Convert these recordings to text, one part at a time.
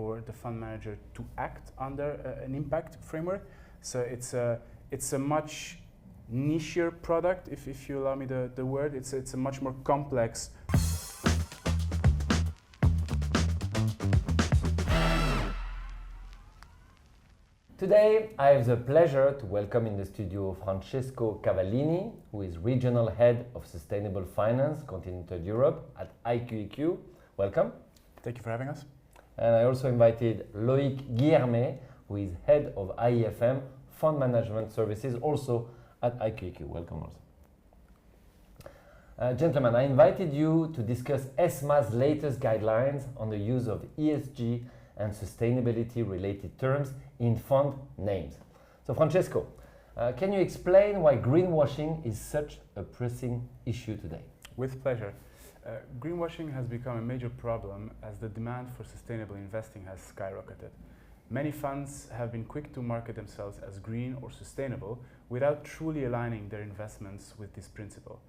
for the fund manager to act under an impact framework. So it's a much nichier product, if you allow me the word. It's a much more complex. Today, I have the pleasure to welcome in the studio Francesco Cavallini, who is Regional Head of Sustainable Finance, Continental Europe at IQEQ. Welcome. Thank you for having us. And I also invited Loic Guillermet, who is Head of AIFM, Fund Management Services, also at IQEQ. Welcome also. Gentlemen, I invited you to discuss ESMA's latest guidelines on the use of ESG and sustainability-related terms in fund names. So, Francesco, can you explain why greenwashing is such a pressing issue today? With pleasure. Greenwashing has become a major problem as the demand for sustainable investing has skyrocketed. Many funds have been quick to market themselves as green or sustainable without truly aligning their investments with this principle.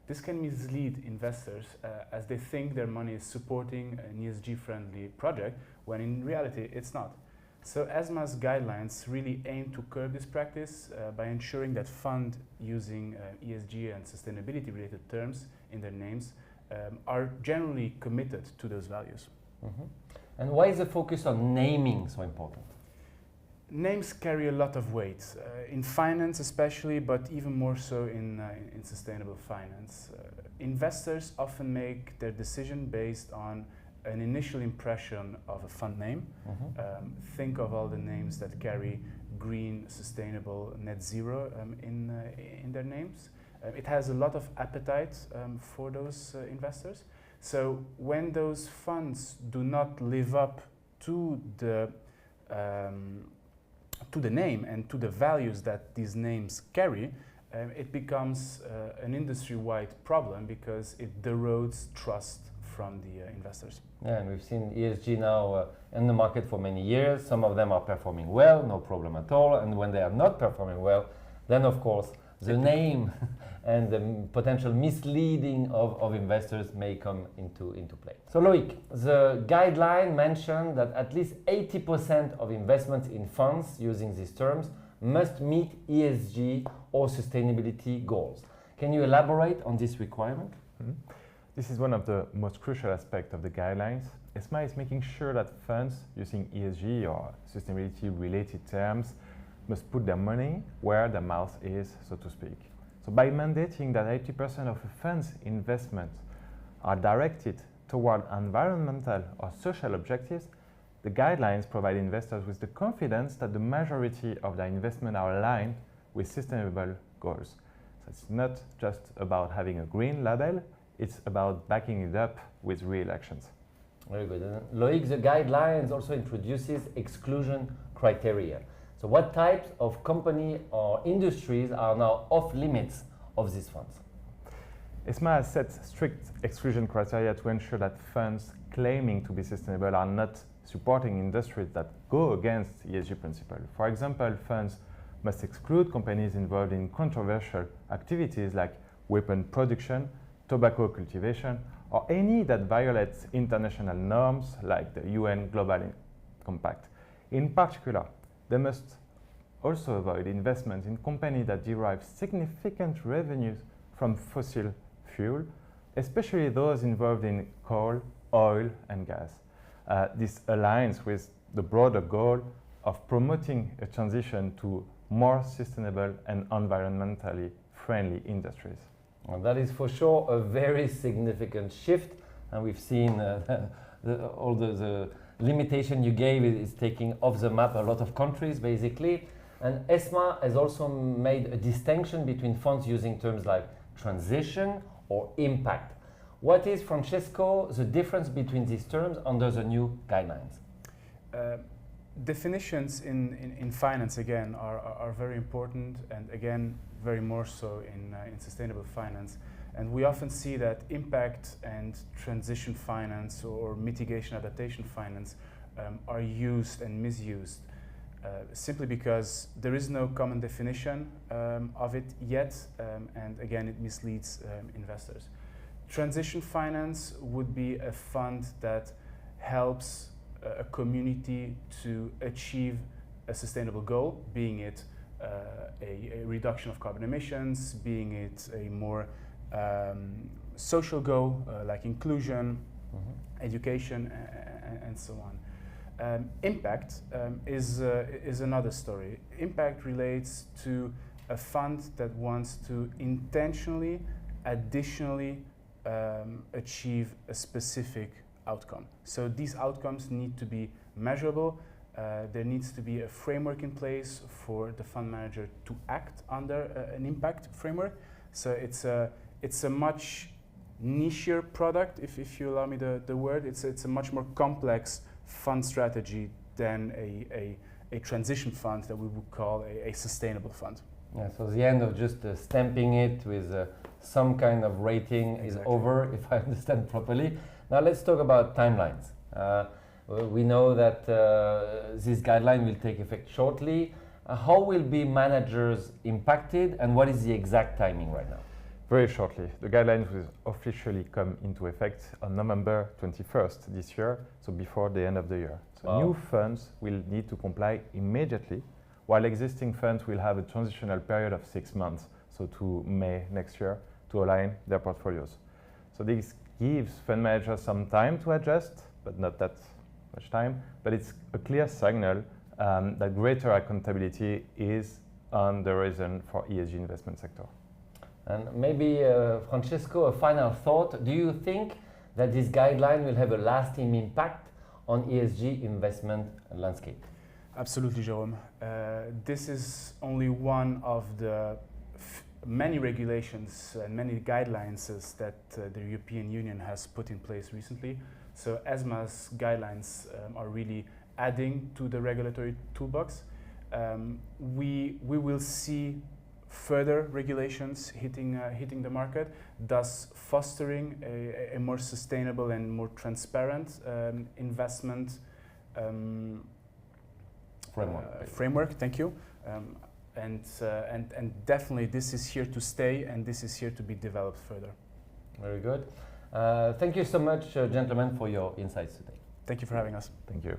This can mislead investors as they think their money is supporting an ESG-friendly project when in reality it's not. So ESMA's guidelines really aim to curb this practice by ensuring that funds using ESG and sustainability-related terms in their names are generally committed to those values. Mm-hmm. And why is the focus on naming so important? Names carry a lot of weight, in finance especially, but even more so in sustainable finance. Investors often make their decision based on an initial impression of a fund name. Mm-hmm. Think of all the names that carry green, sustainable, net zero in their names. It has a lot of appetite for those investors. So when those funds do not live up to the name and to the values that these names carry, it becomes an industry-wide problem because it erodes trust from the investors. Yeah, and we've seen ESG now in the market for many years. Some of them are performing well, no problem at all. And when they are not performing well, then of course the name and the potential misleading of investors may come into play. So Loic, the guideline mentioned that at least 80% of investments in funds using these terms must meet ESG or sustainability goals. Can you elaborate on this requirement? Mm-hmm. This is one of the most crucial aspects of the guidelines. ESMA is making sure that funds using ESG or sustainability-related terms must put their money where their mouth is, so to speak. So by mandating that 80% of a fund's investments are directed toward environmental or social objectives, the guidelines provide investors with the confidence that the majority of their investments are aligned with sustainable goals. So it's not just about having a green label, it's about backing it up with real actions. Very good. And Loic, the guidelines also introduces exclusion criteria. So what types of company or industries are now off limits of these funds? ESMA has set strict exclusion criteria to ensure that funds claiming to be sustainable are not supporting industries that go against ESG principles. For example, funds must exclude companies involved in controversial activities like weapon production, tobacco cultivation, or any that violates international norms like the UN Global Compact. In particular, they must also avoid investment in companies that derive significant revenues from fossil fuel, especially those involved in coal, oil, and gas. This aligns with the broader goal of promoting a transition to more sustainable and environmentally friendly industries. Well, that is for sure a very significant shift, and we've seen all the limitation you gave is taking off the map a lot of countries basically. And ESMA has also made a distinction between funds using terms like transition or impact. What is, Francesco, the difference between these terms under the new guidelines? Definitions in finance, again, are very important, and again, very more so in sustainable finance. And we often see that impact and transition finance or mitigation adaptation finance are used and misused simply because there is no common definition of it yet, and again, it misleads investors. Transition finance would be a fund that helps a community to achieve a sustainable goal, being it a reduction of carbon emissions, being it a more social goal like inclusion, education, and so on. Impact is another story. Impact relates to a fund that wants to intentionally, additionally achieve a specific outcome. So these outcomes need to be measurable. There needs to be a framework in place for the fund manager to act under an impact framework. So it's a much nichier product, if you allow me the word. It's a much more complex fund strategy than a transition fund that we would call a sustainable fund. Yeah, so the end of just stamping it with some kind of rating is over, if I understand properly. Now let's talk about timelines. We know that this guideline will take effect shortly. How will be managers impacted, and what is the exact timing right now? Very shortly. The guidelines will officially come into effect on November 21st this year, so before the end of the year. So new funds will need to comply immediately, while existing funds will have a transitional period of 6 months, so to May next year, to align their portfolios. So this gives fund managers some time to adjust, but not that much time. But it's a clear signal that greater accountability is on the horizon for ESG investment sector. And maybe, Francesco, a final thought. Do you think that this guideline will have a lasting impact on ESG investment landscape? Absolutely, Jérôme. This is only one of the many regulations and many guidelines that the European Union has put in place recently. So ESMA's guidelines are really adding to the regulatory toolbox. We will see further regulations hitting the market, thus fostering a more sustainable and more transparent investment framework. Thank you. And definitely this is here to stay, and this is here to be developed further. Very good. Thank you so much, gentlemen, for your insights today. Thank you for having us. Thank you.